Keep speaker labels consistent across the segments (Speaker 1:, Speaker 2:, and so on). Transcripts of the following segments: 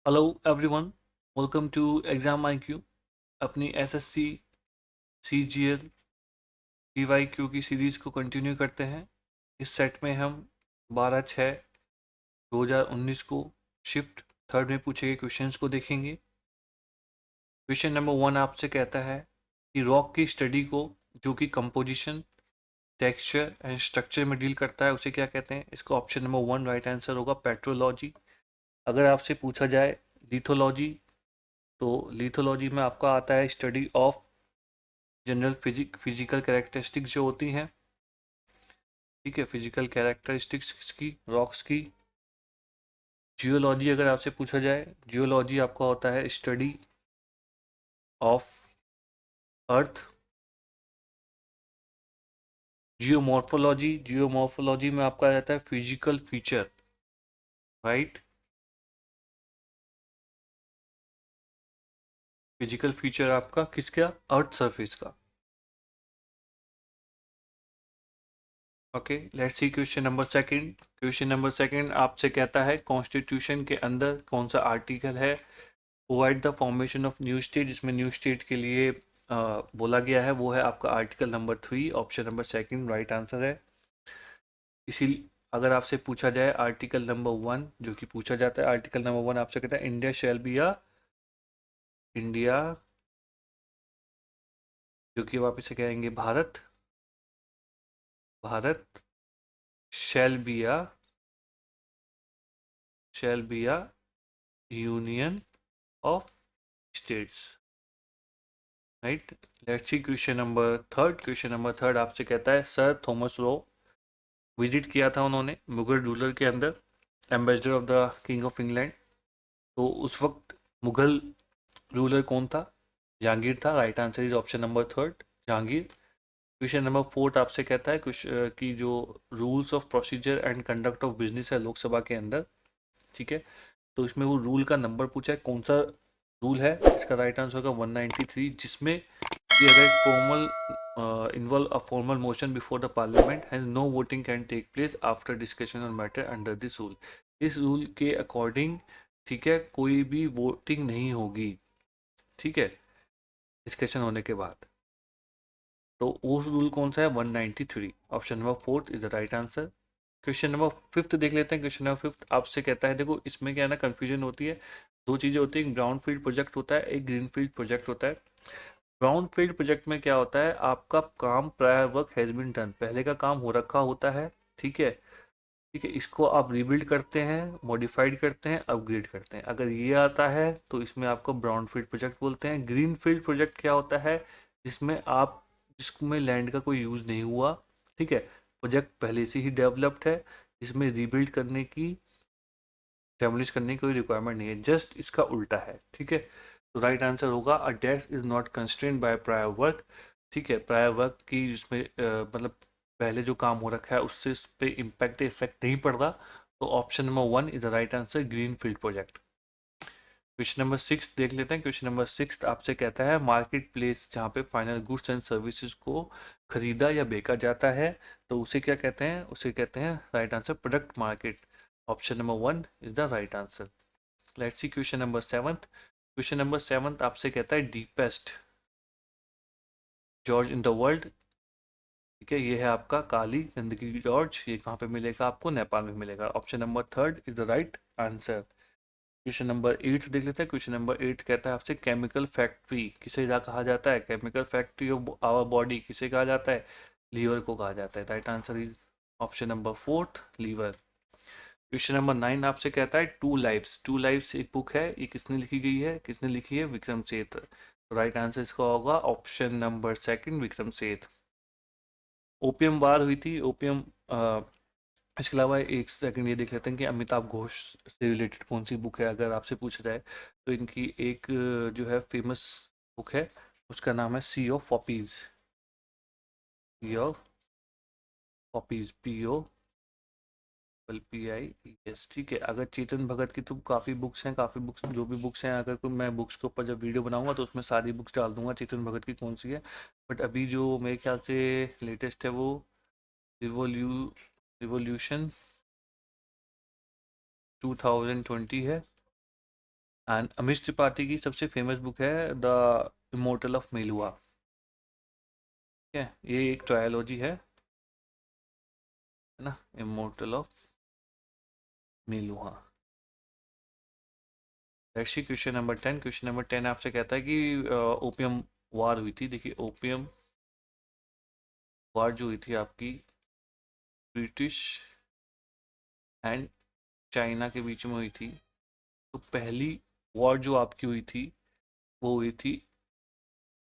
Speaker 1: Hello everyone, welcome to exam IQ। अपनी SSC CGL PYQ की series को continue करते हैं। इस सेट में हम 12/6/2019 को शिफ्ट थर्ड में पूछे गए क्वेश्चंस को देखेंगे। क्वेश्चन नंबर 1 आपसे कहता है कि रॉक की स्टडी को, जो कि कंपोजिशन, टेक्सचर एंड स्ट्रक्चर में डील करता है, उसे क्या कहते हैं? इसका ऑप्शन नंबर 1 राइट आंसर होगा पेट्रोलॉजी। अगर आपसे पूछा जाए लिथोलॉजी, तो लिथोलॉजी में आपका आता है study of general physical characteristics जो होती हैं। ठीक है, फिजिकल कैरेक्टरिस्टिक्स की, रॉक्स की। जियोलॉजी अगर आपसे पूछा जाए, जियोलॉजी आपका होता है study of earth. Geomorphology, geomorphology में आपका आ जाता है physical feature. Right, physical feature आपका किसका? अर्थ सरफेस का। Okay, let's see question number second. Question number second आपसे कहता है कॉन्स्टिट्यूशन के अंदर कौन सा आर्टिकल है provide the formation of new state, जिसमें न्यू स्टेट के लिए बोला गया है, वो है आपका article number 3, option number second right answer है। इसी अगर आपसे पूछा जाए आर्टिकल नंबर 1, जो कि पूछा जाता है, आर्टिकल नंबर 1 आपसे कहता है India shall be a, India, जो कि वापस से कहेंगे Bharat, Bharat shall be a, shall be a union of states. Right, let's see question number third. Question number third आपसे कहता है सर थॉमस रो विजिट किया था उन्होंने मुगल रूलर के अंदर, ambassador of the king of England. तो उस वक्त मुगल रूलर कौन था? जहांगीर था। Right answer is option number third, Jahangir. Question number fourth आपसे कहता है कुछ कि जो rules of procedure and conduct of business है लोकसभा के अंदर, ठीक है, तो इसमें वो रूल का नंबर पूछा है, कौन सा रूल है? इसका राइट आंसर होगा 193, जिसमें कि अगर formal involve a formal motion before the parliament and no voting can take place after discussion on matter under this rule. इस रूल के अकॉर्डिंग, ठीक है, कोई भी वोटिंग नहीं होगी, ठीक है, डिस्कशन होने के बाद। तो उस रूल कौन सा है? 193, option number fourth is the right answer. Question number fifth देख लेते हैं। क्वेश्चन नंबर फिफ्थ आपसे कहता है, देखो इसमें क्या है ना, कंफ्यूजन होती है। दो चीज़ें होती हैं, एक ब्राउन फील्ड प्रोजेक्ट होता है, एक ग्रीन फील्ड प्रोजेक्ट होता है। ब्राउन फील्ड प्रोजेक्ट में क्या होता है, आपका काम prior work has been done, पहले का काम हो रखा होता है, ठीक है, ठीक है, इसको आप रिबिल्ड करते हैं, मॉडिफाइड करते हैं, अपग्रेड करते हैं। अगर ये आता है तो इसमें आपको ब्राउन फील्ड प्रोजेक्ट बोलते हैं। ग्रीन फील्ड प्रोजेक्ट क्या होता है? जिसमें आप, जिसमें लैंड का कोई यूज़ नहीं हुआ, ठीक है, प्रोजेक्ट पहले से ही डेवलप्ड है, इसमें रीबिल्ड करने की, डेमोलिश करने की कोई रिक्वायरमेंट नहीं है, जस्ट इसका उल्टा है, ठीक है। तो राइट आंसर होगा a desk is not constrained by prior work. ठीक है, प्रायर वर्क की जिसमें मतलब पहले जो काम हो रखा है उससे उस पर इम्पैक्ट इफेक्ट नहीं पड़ रहा। तो option number 1 is the right answer, green field project. Question number 6 देख लेते हैं। क्वेश्चन नंबर 6 आपसे कहता है मार्केट प्लेस जहाँ पे फाइनल गुड्स एंड सर्विसेज को खरीदा या बेचा जाता है, तो उसे क्या कहते हैं? उसे कहते हैं, right answer, product market. Option number 1 is the right answer. Let's see question number 7। Question number 7 आपसे कहता है deepest George in the world, ठीक है, ये है आपका काली गंदगी जॉर्ज, ये कहाँ पे मिलेगा आपको? नेपाल में मिलेगा। Option number third is the right answer. Question number 8 देख लेते हैं। क्वेश्चन नंबर 8 कहता है आपसे केमिकल फैक्ट्री किसे कहा जाता है? Chemical factory of our body किसे कहा जाता है? लीवर को कहा जाता है। Right answer is option number fourth, liver. Question number 9 आपसे कहता है टू लाइव्स। टू लाइव्स एक बुक है, ये किसने लिखी गई है? किसने लिखी है? विक्रम सेठ। राइट आंसर इसका होगा option number second, Vikram Seth. Opium वार हुई थी, ओपियम इसके अलावा एक सेकंड ये देख लेते हैं कि अमिताभ घोष से रिलेटेड कौन सी बुक है, अगर आपसे पूछा जाए तो इनकी एक जो है फेमस बुक है, उसका नाम है sea of poppies. Sea of poppies, POPPIES, ठीक है। अगर चेतन भगत की तो काफ़ी बुक्स हैं, काफ़ी बुक्स, जो भी बुक्स हैं, अगर कोई मैं बुक्स के ऊपर जब वीडियो बनाऊंगा तो उसमें सारी बुक्स डाल दूंगा चेतन भगत की कौन सी है। बट अभी जो मेरे ख्याल से लेटेस्ट है वो रिवोल्यू रिवोल्यूशन 2020 है। एंड अमीश त्रिपाठी की सबसे फेमस बुक है द इमोर्टल ऑफ मेलुआ। ठीक है, ये एक ट्रायोलॉजी है ना, immortal of Meluha. Let's see question number 10। Question number 10 आपसे कहता है कि ओपियम वार हुई थी। देखिए ओपियम वार जो हुई थी आपकी ब्रिटिश एंड चाइना के बीच में हुई थी। तो पहली वॉर जो आपकी हुई थी वो हुई थी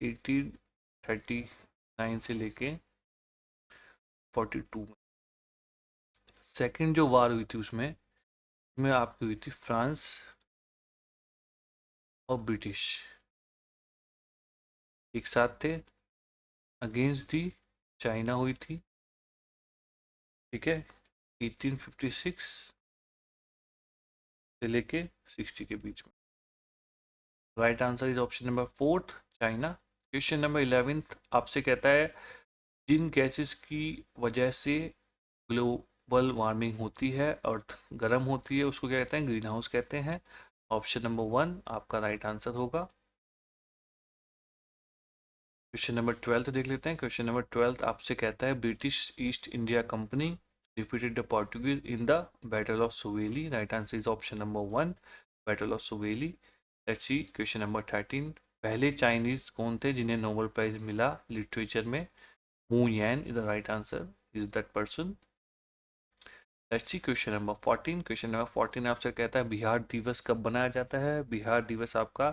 Speaker 1: 1839 से लेके 42 में। सेकंड जो वार हुई थी उसमें आपकी हुई थी फ्रांस और ब्रिटिश एक साथ थे, अगेंस्ट दी चाइना हुई थी। ठीक है, 1856 से लेके 60 के बीच में। Right answer is option number fourth, China. Question number 11 आपसे कहता है जिन गैसेस की वजह से ग्लोबल वार्मिंग होती है, अर्थ गर्म होती है, उसको क्या कहते हैं? ग्रीन हाउस कहते हैं। ऑप्शन नंबर 1 आपका राइट आंसर होगा। क्वेश्चन नंबर 12 देख लेते हैं। क्वेश्चन नंबर 12 आपसे कहता है British East India Company defeated the Portuguese in the battle of Swally. Right answer is option number 1, battle of Swally. Let's see question number 13। पहले चाइनीज कौन थे जिन्हें नोबेल प्राइज मिला लिटरेचर में? हु यान is the right answer, is that person. Let's see question number 14। Question number 14 आपसे कहता है बिहार दिवस कब बनाया जाता है? बिहार दिवस आपका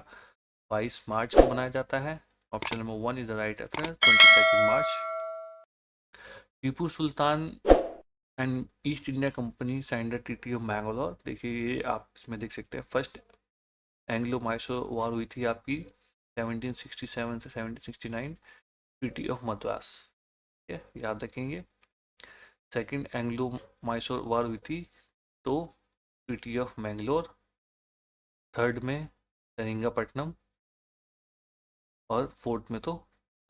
Speaker 1: 22 मार्च को मनाया जाता है। Option number 1 is the right answer, 22 March. Tipu sultan and east India company signed the treaty of Mangalore. देखिए ये आप इसमें देख सकते हैं फर्स्ट एंग्लो मैसूर वॉर हुई थी आपकी 1767 से 1769, ट्रीटी ऑफ मद्रास। याद रखेंगे। सेकंड एंग्लो मैसूर वॉर हुई थी तो ट्रीटी ऑफ मैंगलोर। थर्ड में सेरिंगापट्टनम, और फोर्थ में तो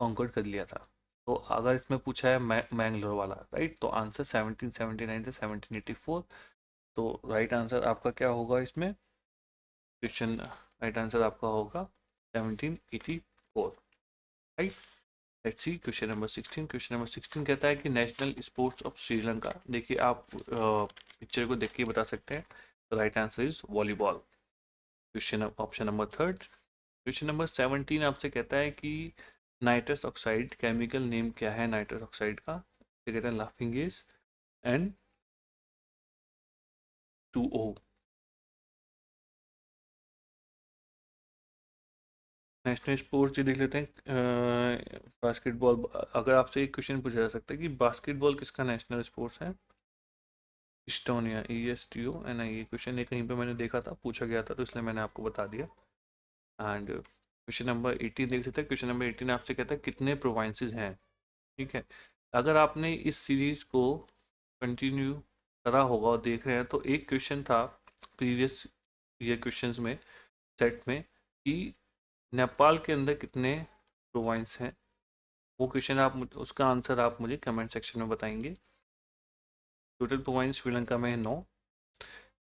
Speaker 1: कॉन्कर्ड कर लिया था। तो अगर इसमें पूछा है मैंगलोर वाला, राइट, तो आंसर 1779 से 1784। तो राइट आंसर आपका क्या होगा इसमें? क्वेश्चन राइट आंसर आपका होगा 1784, right. Let's see question number 16। Question number 16 कहता है कि नेशनल स्पोर्ट्स ऑफ श्रीलंका। देखिए आप पिक्चर को देख के बता सकते हैं। Right answer is volleyball. Question option number third. Question number 17 आपसे कहता है कि नाइट्रस ऑक्साइड केमिकल नेम क्या है? नाइट्रस ऑक्साइड का कहते हैं laughing gas N2O। National sports देख लेते हैं। बास्केटबॉल। अगर आपसे एक क्वेश्चन पूछा जा सकता है कि बास्केटबॉल किसका नेशनल स्पोर्ट्स है? Estonia, ESTONIA। क्वेश्चन ये कहीं पे मैंने देखा था, पूछा गया था, तो इसलिए मैंने आपको बता दिया। एंड क्वेश्चन नंबर 18 देख सकते हैं। क्वेश्चन नंबर 18 आपसे कहता है कितने प्रोविंसेस हैं? ठीक है, अगर आपने इस सीरीज को कंटिन्यू करा होगा और देख रहे हैं तो एक क्वेश्चन था प्रीवियस ईयर क्वेश्चंस में, सेट में, कि नेपाल के अंदर कितने प्रोविंस हैं। वो क्वेश्चन आप उसका आंसर आप मुझे कमेंट सेक्शन में बताएंगे। टोटल प्रोविंस श्रीलंका में है 9,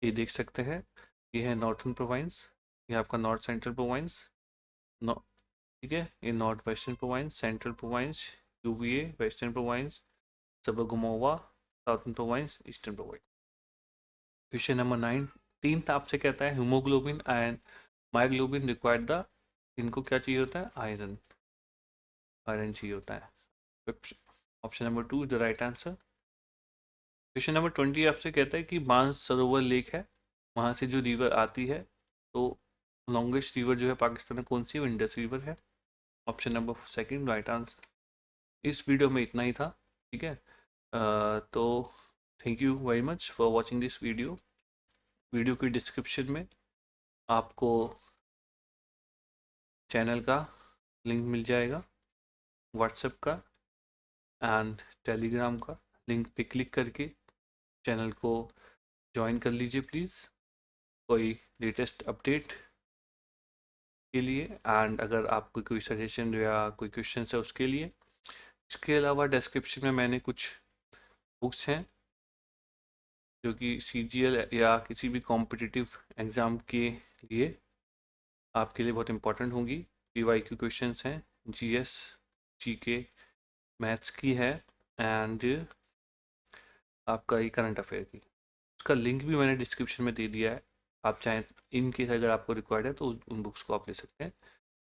Speaker 1: ये देख सकते हैं। ये है नॉर्थन प्रोविंस, ये आपका नॉर्थ सेंट्रल प्रोविंस, ठीक है, ये north western province, central province, UVA western province, Sabaragamuwa southern province, eastern province. Question number 19 आपसे कहता है haemoglobin and myoglobin required the, इनको क्या चाहिए होता है? आयरन, आयरन चाहिए होता है। Option number 2 the right answer. Question number 20 आपसे कहता है कि मानस सरोवर लेक है, वहाँ से जो रिवर आती है, तो लॉन्गेस्ट रिवर जो है पाकिस्तान में कौन सी है? इंडस रिवर है। Option number second right answer. इस वीडियो में इतना ही था, ठीक है। तो thank you very much for watching this video. Video की डिस्क्रिप्शन में आपको चैनल का लिंक मिल जाएगा, व्हाट्सएप का एंड टेलीग्राम का। लिंक पे क्लिक करके चैनल को ज्वाइन कर लीजिए प्लीज़, कोई लेटेस्ट अपडेट के लिए। एंड अगर आपको कोई सजेशन या कोई क्वेश्चन है उसके लिए। इसके अलावा डिस्क्रिप्शन में मैंने कुछ बुक्स हैं जो कि CGL या किसी भी कॉम्पिटिटिव एग्ज़ाम के लिए आपके लिए बहुत इंपॉर्टेंट होंगी। PYQ क्वेश्चंस हैं, GS, GK, मैथ्स की है एंड आपका ये करंट अफेयर की। उसका लिंक भी मैंने डिस्क्रिप्शन में दे दिया है, आप चाहें इन केस अगर आपको रिक्वायर्ड है तो उन बुक्स को आप ले सकते हैं।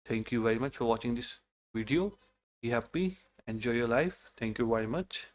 Speaker 1: Thank you very much for watching this video. Be happy, enjoy your life. Thank you very much.